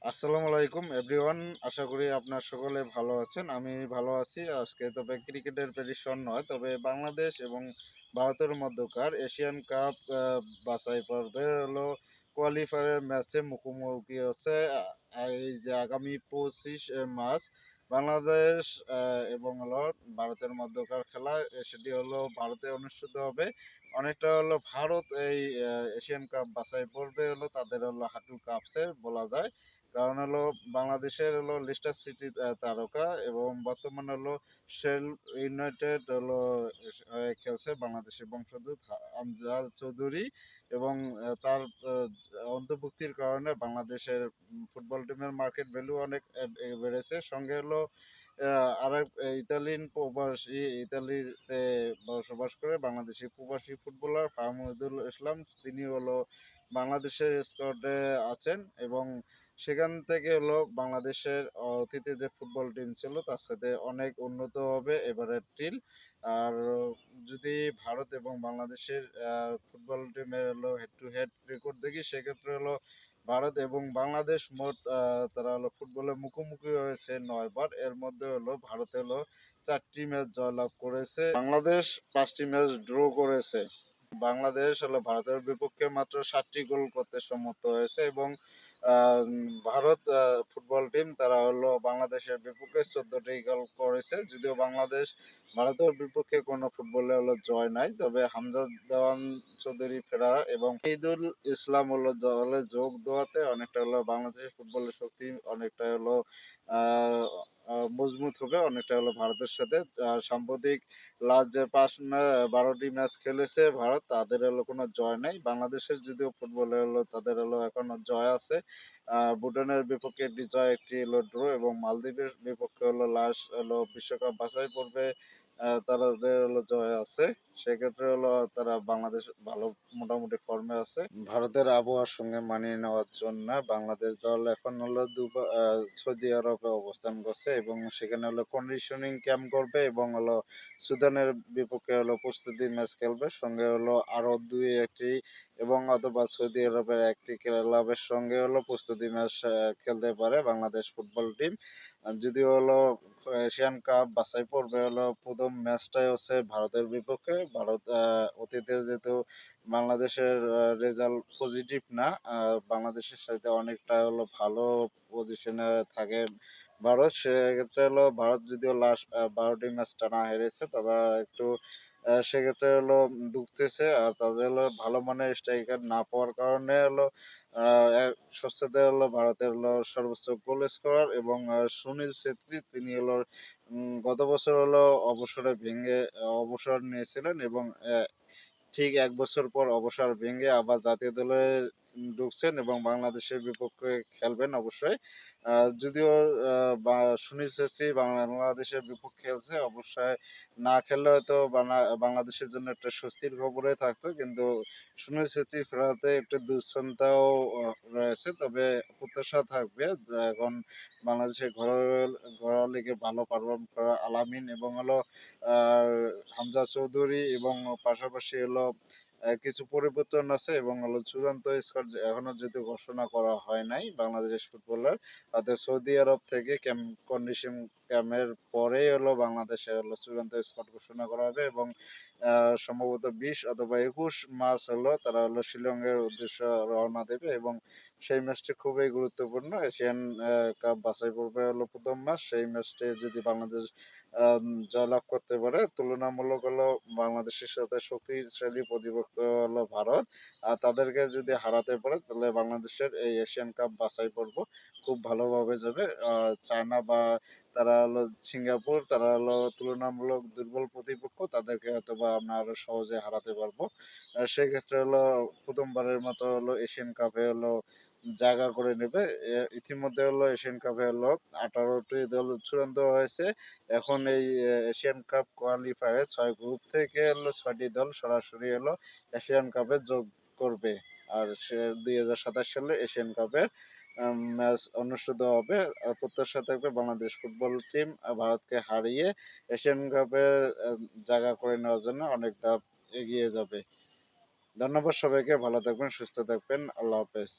আসসালামু আলাইকুম এভরিওয়ান। আশা করি আপনার সকলে ভালো আছেন। আমি ভালো আছি। আজকে তবে ক্রিকেটের প্রেডিকশন নয়, তবে বাংলাদেশ এবং ভারতের মধ্যকার এশিয়ান কাপ বাছাই পর্বের হলো কোয়ালিফায়ার ম্যাচে মুখোমুখি হচ্ছে এই যে আগামী 25 মার্চ বাংলাদেশ এবং হলো ভারতের মধ্যকার খেলা। সেটি হলো ভারতে অনুষ্ঠিত হবে। অনেকটা হলো ভারত এই এশিয়ান কাপ বাছাই পর্বে হলো তাদের হলো হাঁটু কাঁপছে বলা যায়। কারণ হলো বাংলাদেশের হলো লিস্টার সিটি তারকা এবং বর্তমানে হলো শেল ইউনাইটেড হলো খেলছে বাংলাদেশের বংশোদ্ভূত আমজাদ চৌধুরী এবং তার অন্তর্ভুক্তির কারণে বাংলাদেশের ফুটবল টিমের মার্কেট ভ্যালু অনেক বেড়েছে। সঙ্গে হলো আরেক ইতালিয়ান প্রবাসী, ইতালিতে বসবাস করে বাংলাদেশি প্রবাসী ফুটবলার ফাহমুদুল ইসলাম, তিনি হলো বাংলাদেশের স্কোয়াডে আছেন এবং সেখান থেকে হলো বাংলাদেশের অতীতে যে ফুটবল টিম ছিল তার সাথে অনেক উন্নত হবে এবারের টিম। আর যদি ভারত এবং বাংলাদেশের ফুটবল টিমের হলো হেড টু হেড রেকর্ড দেখি, সেক্ষেত্রে হলো ভারত এবং বাংলাদেশ মোট তারা হলো ফুটবলে মুখোমুখি হয়েছে 9 বার। এর মধ্যে হলো ভারত হলো 4টি ম্যাচ জয়লাভ করেছে, বাংলাদেশ 5টি ম্যাচ ড্র করেছে। বাংলাদেশ হলো ভারতের বিপক্ষে মাত্র 7টি গোল করতে সমর্থ হয়েছে এবং ভারত ফুটবল টিম তারা হলো বাংলাদেশের বিপক্ষে 14টি গোল করেছে। যদিও বাংলাদেশ ভারতের বিপক্ষে কোনো ফুটবলে হলো জয় নাই, তবে হামজা দেওয়ান চৌধুরী ফেরা এবং ঈদুল ইসলাম হলো দলে যোগ দেওয়াতে অনেকটা হলো বাংলাদেশের ফুটবলের শক্তি অনেকটা হলো আহ মজবুত হবে, অনেকটা হলো ভারতের সাথে। সাম্প্রতিক লাস্ট যে 12টি ম্যাচ খেলেছে ভারত, তাদের হলো কোনো জয় নাই। বাংলাদেশের যদিও ফুটবলে হলো তাদের হলো এখনো জয় আছে। ভুটানের বিপক্ষে একটি জয়, একটি হলো ড্র এবং মালদ্বীপের বিপক্ষে হলো লাস্ট হলো বিশ্বকাপ বাছাই পর্বে তাদের হলো জয় আছে। সেক্ষেত্রে হলো তারা বাংলাদেশ ভালো মোটামুটি ফর্মে আছে। ভারতের আবহাওয়ার সঙ্গে মানিয়ে নেওয়ার জন্য বাংলাদেশ দল এখন হলো সৌদি আরবে অবস্থান করছে এবং সেখানে হলো কন্ডিশনিং ক্যাম্প করবে এবং হলো সুদানের বিপক্ষে হলো প্রস্তুতি ম্যাচ খেলবে। সঙ্গে হলো আরো দুই একটি এবং অথবা সৌদি আরবের একটি ক্লাবের সঙ্গে হলো প্রস্তুতি ম্যাচ খেলতে পারে বাংলাদেশ ফুটবল টিম। যদিও হলো এশিয়ান কাপ বাছাই পর্বে হলো প্রথম ম্যাচটাই হচ্ছে ভারতের বিপক্ষে। ভারত অতীতে যেহেতু বাংলাদেশের রেজাল্ট পজিটিভ না, বাংলাদেশের সাথে অনেকটা হলো ভালো পজিশনে থাকে ভারত। সেক্ষেত্রে হলো ভারত যদিও লাস্ট 12টি ম্যাচ টানা হেরেছে, তারা একটু সেক্ষেত্রে হলো দুঃখতেছে। আর তাদের হলো ভালো মানের স্ট্রাইকার না পাওয়ার কারণে হলো সবচেয়ে হলো ভারতের হলো সর্বোচ্চ গোল স্কোরার এবং সুনীল ছেত্রী, তিনি হলো গত বছর হলো অবসর নিয়েছিলেন এবং ঠিক 1 বছর পর অবসর ভেঙে আবার জাতীয় দলে ঢুকছেন এবং বাংলাদেশের বিপক্ষে খেলবেন অবশ্যই। যদিও সুনীল ছেত্রী বাংলাদেশের বিপক্ষে খেলছে, অবশ্যই না খেললে হয়তো বাংলাদেশের জন্য একটা স্বস্তির খবরে থাকতো, কিন্তু সুনীল ছেত্রী ফেরাতে একটু দুশ্চিন্তাও রয়েছে। তবে প্রত্যাশা থাকবে এখন বাংলাদেশের ঘরোয়া লিগে ভালো পারফর্ম করা আলামিন এবং হলো আহ হামজা চৌধুরী এবং পাশাপাশি হলো কিছু পরিবর্তন আছে এবং হলো চূড়ান্ত স্কোয়াড এখনো যেহেতু ঘোষণা করা হয় নাই বাংলাদেশ ফুটবলার, তাদের সৌদি আরব থেকে কন্ডিশন ক্যাম্পের পরেই হলো বাংলাদেশের হলো চূড়ান্ত স্কোয়াড ঘোষণা করা হবে এবং সম্ভবত 20 অথবা 21 মার্চ হলো তারা হলো শিলংয়ের উদ্দেশ্যে রওনা দেবে এবং সেই ম্যাচটি খুবই গুরুত্বপূর্ণ। এশিয়ান কাপ বাছাই পর্বে হলো প্রথম ম্যাচ, সেই ম্যাচটি যদি বাংলাদেশ জয়লাভ করতে পারে, তুলনামূলক হলো বাংলাদেশের সাথে শক্তিশালী প্রতিপক্ষ হলো ভারত, আর তাদেরকে যদি হারাতে পারে তাহলে বাংলাদেশের এই এশিয়ান কাপ বাছাই পর্ব খুব ভালোভাবে যাবে। চায়না বা তারা হলো সিঙ্গাপুর, তারা হলো তুলনামূলক দুর্বল প্রতিপক্ষ, তাদেরকে হয়তো বা আমরা আরো সহজে হারাতে পারবো। সেক্ষেত্রে হলো প্রথমবারের মতো হলো এশিয়ান কাপে হলো জায়গা করে নেবে। ইতিমধ্যে হলো এশিয়ান কাপে হলো 18টি দল চূড়ান্ত হয়েছে। এখন এই এশিয়ান কাপ কোয়ালিফায়ার 6 গ্রুপ থেকে হলো 6টি দল সরাসরি হলো এশিয়ান কাপে যোগ করবে। আর সে 2027 সালে এশিয়ান কাপের ম্যাচ অনুষ্ঠিত হবে। প্রত্যাশা থাকবে বাংলাদেশ ফুটবল টিম ভারতকে হারিয়ে এশিয়ান কাপে জায়গা করে নেওয়ার জন্য অনেক ধাপ এগিয়ে যাবে। ধন্যবাদ সবাইকে, ভালো থাকবেন, সুস্থ থাকবেন, আল্লাহ হাফেজ।